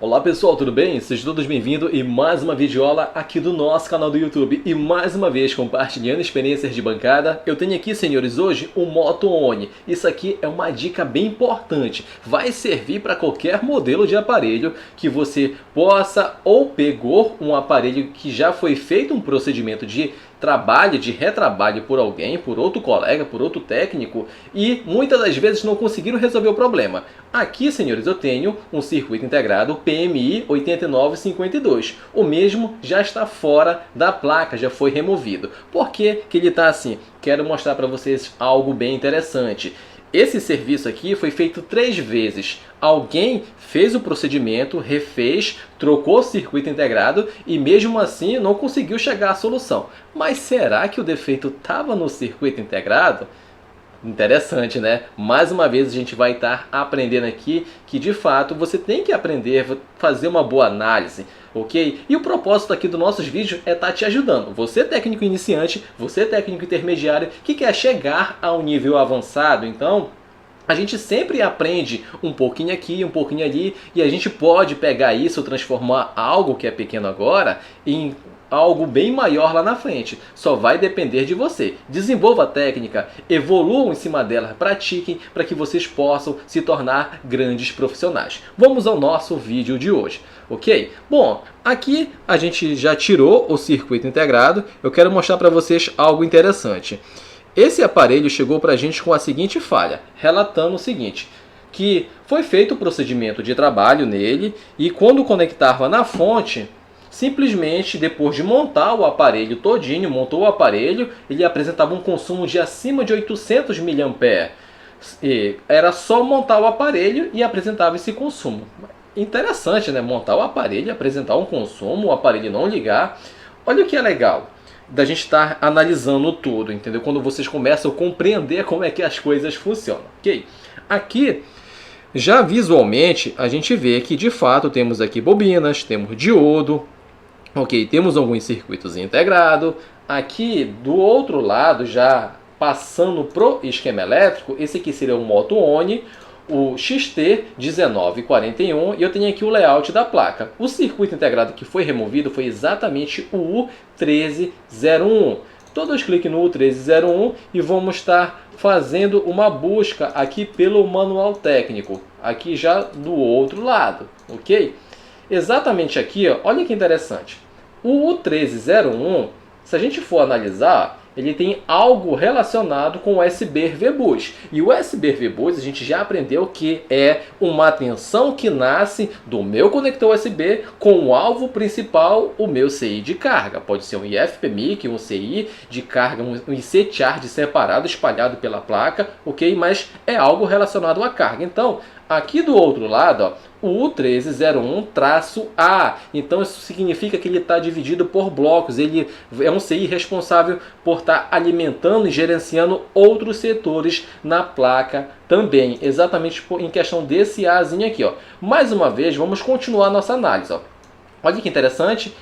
Olá pessoal, tudo bem? Sejam todos bem-vindos e mais uma videoaula aqui do nosso canal do YouTube. E mais uma vez compartilhando experiências de bancada. Eu tenho aqui, senhores, hoje o Moto One. Isso aqui é uma dica bem importante. Vai servir para qualquer modelo de aparelho que você possa ou pegou um aparelho que já foi feito um procedimento de trabalho, de retrabalho por alguém, por outro colega, por outro técnico e muitas das vezes não conseguiram resolver o problema. Aqui, senhores, eu tenho um circuito integrado PMI 8952. O mesmo já está fora da placa, já foi removido. Por que que ele está assim? Quero mostrar para vocês algo bem interessante. Esse serviço aqui foi feito 3 vezes. Alguém fez o procedimento, refez, trocou o circuito integrado e mesmo assim não conseguiu chegar à solução. Mas será que o defeito estava no circuito integrado? Interessante, né? Mais uma vez a gente vai estar aprendendo aqui que de fato você tem que aprender a fazer uma boa análise, ok? E o propósito aqui dos nossos vídeos é estar te ajudando. Você técnico iniciante, você técnico intermediário que quer chegar a um nível avançado, então a gente sempre aprende um pouquinho aqui, um pouquinho ali, e a gente pode pegar isso, transformar algo que é pequeno agora em algo bem maior lá na frente. Só vai depender de você. Desenvolva a técnica, evoluam em cima dela, pratiquem para que vocês possam se tornar grandes profissionais. Vamos ao nosso vídeo de hoje, ok? Bom, aqui a gente já tirou o circuito integrado. Eu quero mostrar para vocês algo interessante. Esse aparelho chegou para a gente com a seguinte falha, relatando o seguinte, que foi feito o procedimento de trabalho nele e quando conectava na fonte, simplesmente depois de montar o aparelho todinho, montou o aparelho, ele apresentava um consumo de acima de 800 mAh. E era só montar o aparelho e apresentava esse consumo. Interessante, né? Montar o aparelho e apresentar um consumo, o aparelho não ligar. Olha o que é legal da gente estar analisando tudo, entendeu? Quando vocês começam a compreender como é que as coisas funcionam, ok? Aqui, já visualmente, a gente vê que de fato temos aqui bobinas, temos diodo, ok? Temos alguns circuitos integrados. Aqui, do outro lado, já passando pro esquema elétrico, esse aqui seria o Moto One, o XT1941 e eu tenho aqui o layout da placa. O circuito integrado que foi removido foi exatamente o U1301. Todos cliquem no U1301 e vamos estar fazendo uma busca aqui pelo manual técnico, aqui já do outro lado, ok? Exatamente aqui, ó, olha que interessante. O U1301, se a gente for analisar, ele tem algo relacionado com o USB VBus. E o USB VBus a gente já aprendeu que é uma tensão que nasce do meu conector USB com o alvo principal, o meu CI de carga. Pode ser um IFPMIC, um CI de carga, um IC charge separado, espalhado pela placa, ok? Mas é algo relacionado à carga. Então, aqui do outro lado, ó, o U1301-A. Então isso significa que ele está dividido por blocos. Ele é um CI responsável por estar alimentando e gerenciando outros setores na placa também. Exatamente em questão desse Azinho aqui, ó. Mais uma vez, vamos continuar nossa análise, ó. Olha que interessante.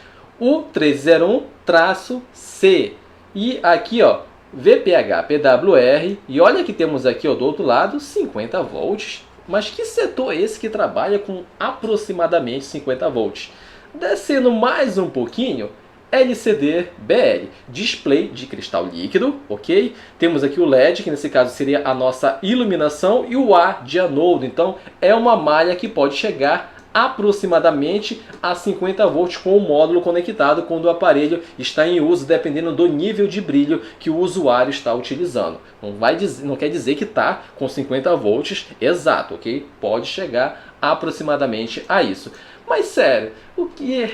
U1301-C. E aqui, ó, VPH-PWR. E olha que temos aqui, ó, do outro lado, 50 volts. Mas que setor é esse que trabalha com aproximadamente 50 volts? Descendo mais um pouquinho, LCD BL, display de cristal líquido, ok? Temos aqui o LED, que nesse caso seria a nossa iluminação, e o A de anodo. Então é uma malha que pode chegar aproximadamente a 50 volts com o módulo conectado quando o aparelho está em uso, dependendo do nível de brilho que o usuário está utilizando. Não quer dizer que está com 50 volts exato, ok? Pode chegar aproximadamente a isso. Mas sério, o que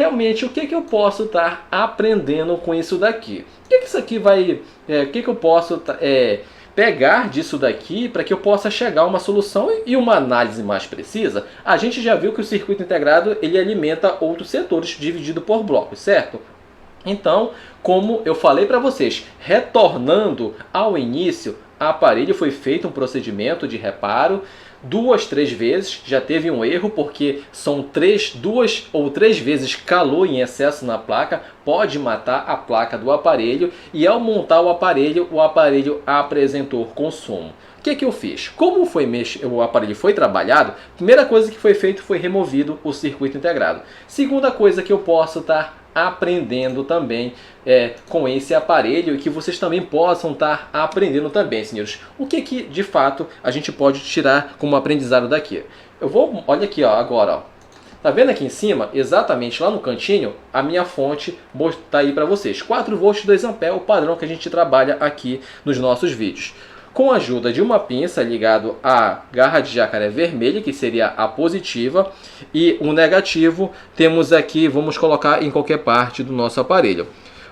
eu posso estar aprendendo com isso daqui? O que isso aqui vai... o que eu posso... pegar disso daqui para que eu possa chegar a uma solução e uma análise mais precisa? A gente já viu que o circuito integrado ele alimenta outros setores dividido por blocos, certo? Então, como eu falei para vocês, retornando ao início, o aparelho foi feito um procedimento de reparo 2, 3 vezes, já teve um erro porque são 2 ou 3 vezes calor em excesso na placa, pode matar a placa do aparelho e ao montar o aparelho apresentou consumo. O que eu fiz? Como o aparelho foi trabalhado, a primeira coisa que foi feito foi removido o circuito integrado. Segunda coisa que eu posso estar aprendendo também com esse aparelho, e que vocês também possam estar aprendendo também, senhores. O que de fato a gente pode tirar como aprendizado daqui? Olha aqui, ó, agora, ó. Tá vendo aqui em cima, exatamente lá no cantinho, a minha fonte está aí para vocês. 4 volts 2 amperes, o padrão que a gente trabalha aqui nos nossos vídeos. Com a ajuda de uma pinça ligado à garra de jacaré vermelha, que seria a positiva, e o negativo temos aqui, vamos colocar em qualquer parte do nosso aparelho.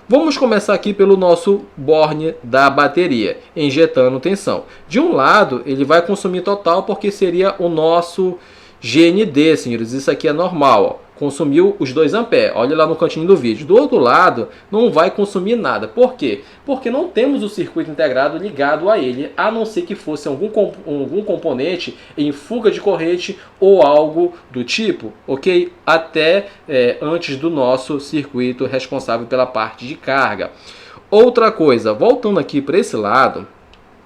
Vamos começar aqui pelo nosso borne da bateria, injetando tensão. De um lado, ele vai consumir total, porque seria o nosso GND, senhores. Isso aqui é normal, ó. Consumiu os 2 amperes. Olha lá no cantinho do vídeo. Do outro lado, não vai consumir nada. Por quê? Porque não temos o circuito integrado ligado a ele, a não ser que fosse algum componente em fuga de corrente ou algo do tipo, ok? Até antes do nosso circuito responsável pela parte de carga. Outra coisa, voltando aqui para esse lado,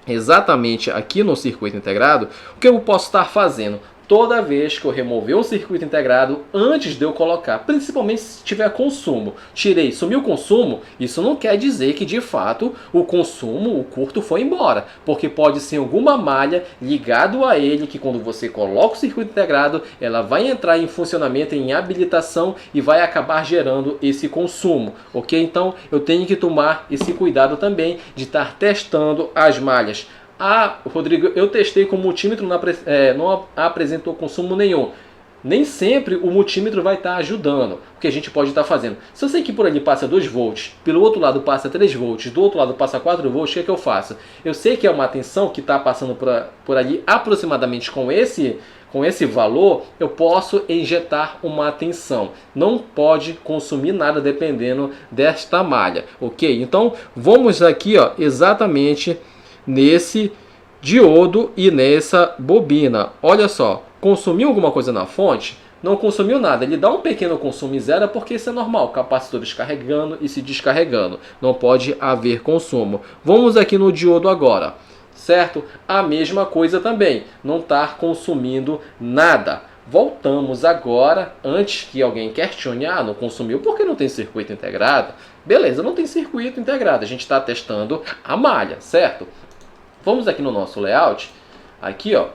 exatamente aqui no circuito integrado, o que eu posso estar fazendo? Toda vez que eu remover um circuito integrado, antes de eu colocar, principalmente se tiver consumo, sumiu o consumo, isso não quer dizer que de fato o consumo, o curto foi embora, porque pode ser alguma malha ligado a ele, que quando você coloca o circuito integrado, ela vai entrar em funcionamento, em habilitação, e vai acabar gerando esse consumo, ok? Então eu tenho que tomar esse cuidado também de estar testando as malhas. Ah, Rodrigo, eu testei com o multímetro, não apresentou consumo nenhum. Nem sempre o multímetro vai estar ajudando. O que a gente pode estar fazendo? Se eu sei que por ali passa 2 volts, pelo outro lado passa 3 volts, do outro lado passa 4 volts, o que eu faço? Eu sei que é uma tensão que está passando por ali aproximadamente com esse valor, eu posso injetar uma tensão. Não pode consumir nada dependendo desta malha, ok? Então vamos aqui, ó, exatamente nesse diodo e nessa bobina. Olha só, consumiu alguma coisa na fonte? Não consumiu nada. Ele dá um pequeno consumo e zero porque isso é normal, capacitores carregando e se descarregando. Não pode haver consumo. Vamos aqui no diodo agora, certo? A mesma coisa também, não está consumindo nada. Voltamos agora, antes que alguém questione, não consumiu porque não tem circuito integrado. Beleza, não tem circuito integrado, a gente está testando a malha, certo? Vamos aqui no nosso layout, aqui ó,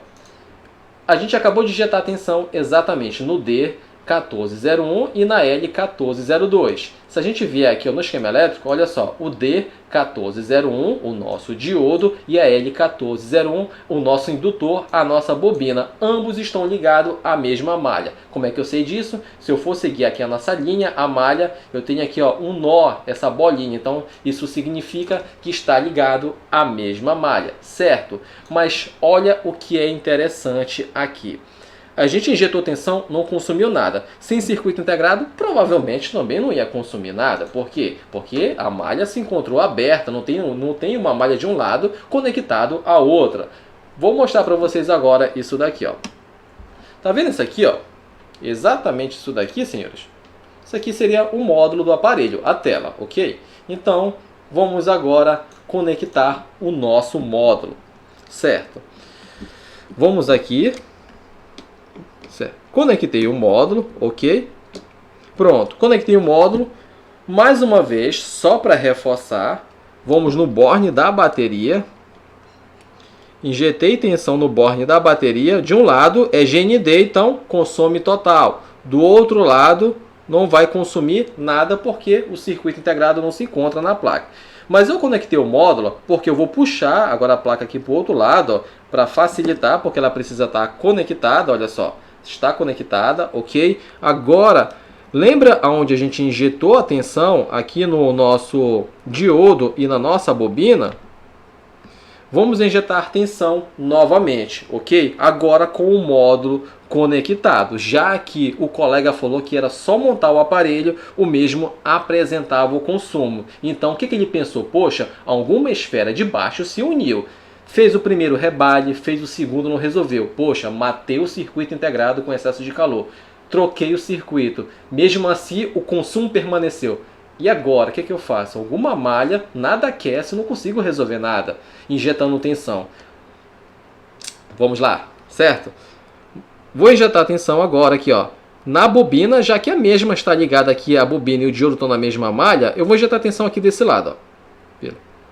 a gente acabou de injetar a tensão exatamente no D1401 e na L1402. Se a gente vier aqui no esquema elétrico, olha só, o D1401, o nosso diodo, e a L1401, o nosso indutor, a nossa bobina. Ambos estão ligados à mesma malha. Como é que eu sei disso? Se eu for seguir aqui a nossa linha, a malha, eu tenho aqui ó, um nó, essa bolinha. Então isso significa que está ligado à mesma malha, certo? Mas olha o que é interessante aqui. A gente injetou tensão, não consumiu nada. Sem circuito integrado, provavelmente também não ia consumir nada. Por quê? Porque a malha se encontrou aberta, não tem uma malha de um lado conectado à outra. Vou mostrar para vocês agora isso daqui, ó. Tá vendo isso aqui, ó? Exatamente isso daqui, senhores. Isso aqui seria o módulo do aparelho, a tela, ok? Então, vamos agora conectar o nosso módulo, certo? Vamos aqui. Certo. Conectei o módulo, ok? Pronto, conectei o módulo. Mais uma vez, só para reforçar, vamos no borne da bateria. Injetei tensão no borne da bateria. De um lado é GND, então consome total. Do outro lado não vai consumir nada porque o circuito integrado não se encontra na placa. Mas eu conectei o módulo porque eu vou puxar agora a placa aqui para o outro lado para facilitar, porque ela precisa estar conectada, olha só. Está conectada, ok? Agora, lembra aonde a gente injetou a tensão? Aqui no nosso diodo e na nossa bobina? Vamos injetar tensão novamente, ok? Agora com o módulo conectado. Já que o colega falou que era só montar o aparelho, o mesmo apresentava o consumo. Então, o que ele pensou? Poxa, alguma esfera de baixo se uniu. Fez o primeiro rebalhe, fez o segundo, não resolveu. Poxa, matei o circuito integrado com excesso de calor. Troquei o circuito. Mesmo assim, o consumo permaneceu. E agora, o que eu faço? Alguma malha, nada aquece, não consigo resolver nada. Injetando tensão. Vamos lá, certo? Vou injetar a tensão agora aqui, ó, na bobina, já que a mesma está ligada aqui, a bobina e o diodo estão na mesma malha, eu vou injetar a tensão aqui desse lado, ó.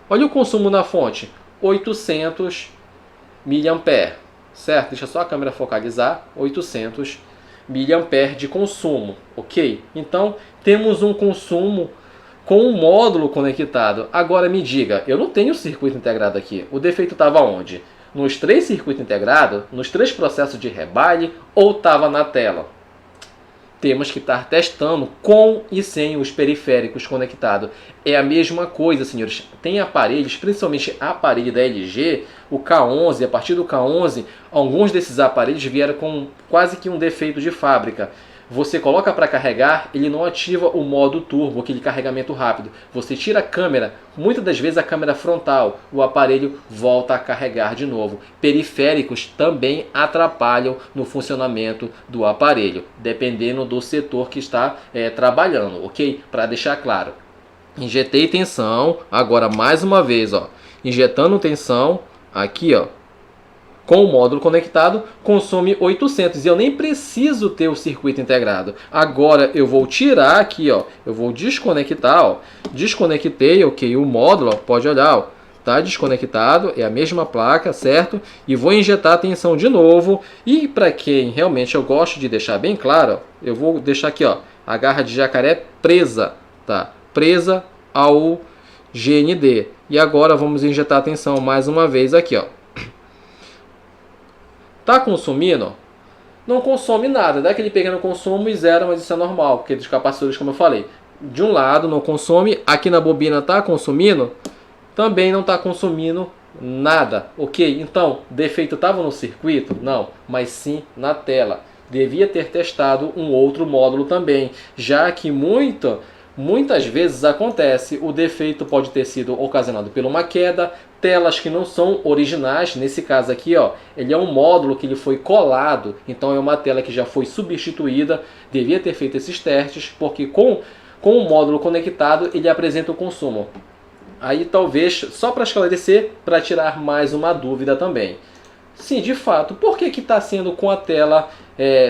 Olha o consumo na fonte, 800 mA, certo? Deixa só a câmera focalizar, 800 mA de consumo, ok? Então, temos um consumo com um módulo conectado. Agora me diga, eu não tenho circuito integrado aqui. O defeito estava onde? Nos 3 circuitos integrados, nos 3 processos de rebaile ou estava na tela? Temos que estar testando com e sem os periféricos conectados. É a mesma coisa, senhores. Tem aparelhos, principalmente aparelho da LG, o K11, a partir do K11, alguns desses aparelhos vieram com quase que um defeito de fábrica. Você coloca para carregar, ele não ativa o modo turbo, aquele carregamento rápido. Você tira a câmera, muitas das vezes a câmera frontal, o aparelho volta a carregar de novo. Periféricos também atrapalham no funcionamento do aparelho, dependendo do setor que está trabalhando, ok? Para deixar claro. Injetei tensão, agora mais uma vez, ó, injetando tensão, aqui, ó. Com o módulo conectado, consome 800 e eu nem preciso ter o circuito integrado. Agora eu vou tirar aqui, ó, eu vou desconectar, ó, desconectei, ok, o módulo, ó, pode olhar, ó, tá desconectado, é a mesma placa, certo? E vou injetar a tensão de novo. E para quem realmente eu gosto de deixar bem claro, ó, eu vou deixar aqui, ó, a garra de jacaré presa, tá? Presa ao GND. E agora vamos injetar a tensão mais uma vez aqui, ó. Tá consumindo? Não consome nada, dá aquele pequeno consumo e zero, mas isso é normal, porque dos capacitores, como eu falei, de um lado não consome, aqui na bobina tá consumindo, também não está consumindo nada, ok? Então, defeito estava no circuito? Não, mas sim na tela. Devia ter testado um outro módulo também, já que muitas vezes acontece, o defeito pode ter sido ocasionado por uma queda, telas que não são originais, nesse caso aqui, ó, ele é um módulo que ele foi colado, então é uma tela que já foi substituída, devia ter feito esses testes, porque com o módulo conectado ele apresenta o consumo. Aí talvez, só para esclarecer, para tirar mais uma dúvida também. Sim, de fato, por que está sendo com a tela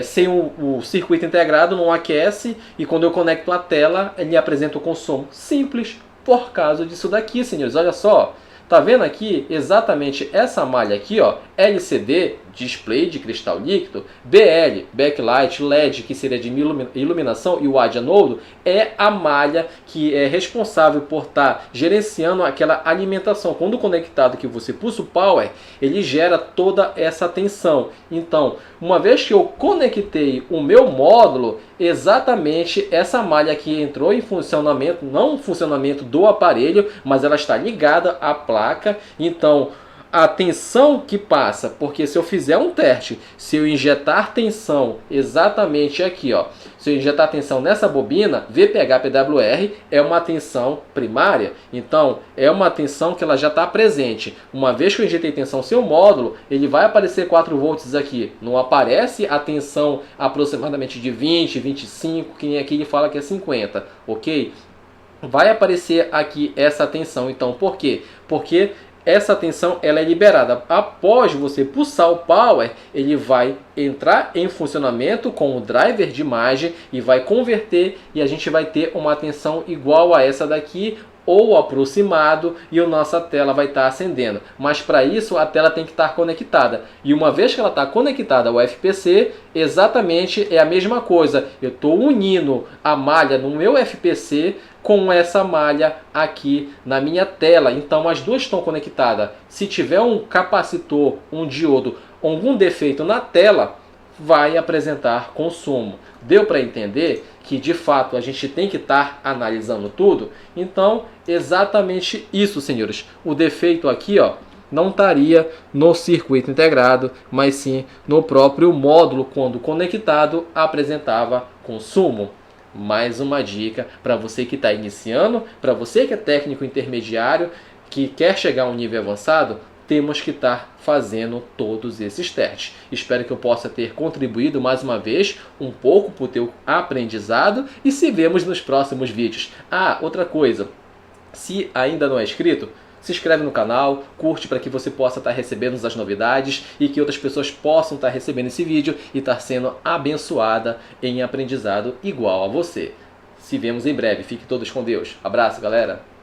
sem o circuito integrado, não aquece, e quando eu conecto a tela, ele apresenta o consumo? Simples, por causa disso daqui, senhores. Olha só, tá vendo aqui exatamente essa malha aqui, ó, LCD, display de cristal líquido, BL, backlight, LED, que seria de iluminação, e o AD anodo, é a malha que é responsável por estar gerenciando aquela alimentação. Quando conectado que você pulsa o power, ele gera toda essa tensão. Então, uma vez que eu conectei o meu módulo, exatamente essa malha aqui entrou em funcionamento, não o funcionamento do aparelho, mas ela está ligada à placa. Então, a tensão que passa, porque se eu fizer um teste, se eu injetar tensão exatamente aqui, ó, se eu injetar tensão nessa bobina, VPH-PWR é uma tensão primária, então é uma tensão que ela já está presente. Uma vez que eu injetei tensão sem o módulo, ele vai aparecer 4 volts aqui, não aparece a tensão aproximadamente de 20, 25, que nem aqui ele fala que é 50, ok? Vai aparecer aqui essa tensão, então por quê? Porque essa tensão ela é liberada. Após você pulsar o power, ele vai entrar em funcionamento com o driver de imagem e vai converter, e a gente vai ter uma tensão igual a essa daqui ou aproximado, e a nossa tela vai estar acendendo. Mas para isso a tela tem que estar conectada. E uma vez que ela está conectada ao FPC, exatamente é a mesma coisa. Eu estou unindo a malha no meu FPC com essa malha aqui na minha tela. Então as duas estão conectadas. Se tiver um capacitor, um diodo, algum defeito na tela, vai apresentar consumo. Deu para entender que de fato a gente tem que estar analisando tudo? Então, exatamente isso, senhores. O defeito aqui, ó, não estaria no circuito integrado, mas sim no próprio módulo, quando conectado, apresentava consumo. Mais uma dica para você que está iniciando, para você que é técnico intermediário, que quer chegar a um nível avançado, temos que estar fazendo todos esses testes. Espero que eu possa ter contribuído mais uma vez um pouco para o teu aprendizado e se vemos nos próximos vídeos. Ah, outra coisa, se ainda não é inscrito, se inscreve no canal, curte para que você possa estar recebendo as novidades e que outras pessoas possam estar recebendo esse vídeo e estar sendo abençoada em aprendizado igual a você. Se vemos em breve. Fiquem todos com Deus. Abraço, galera!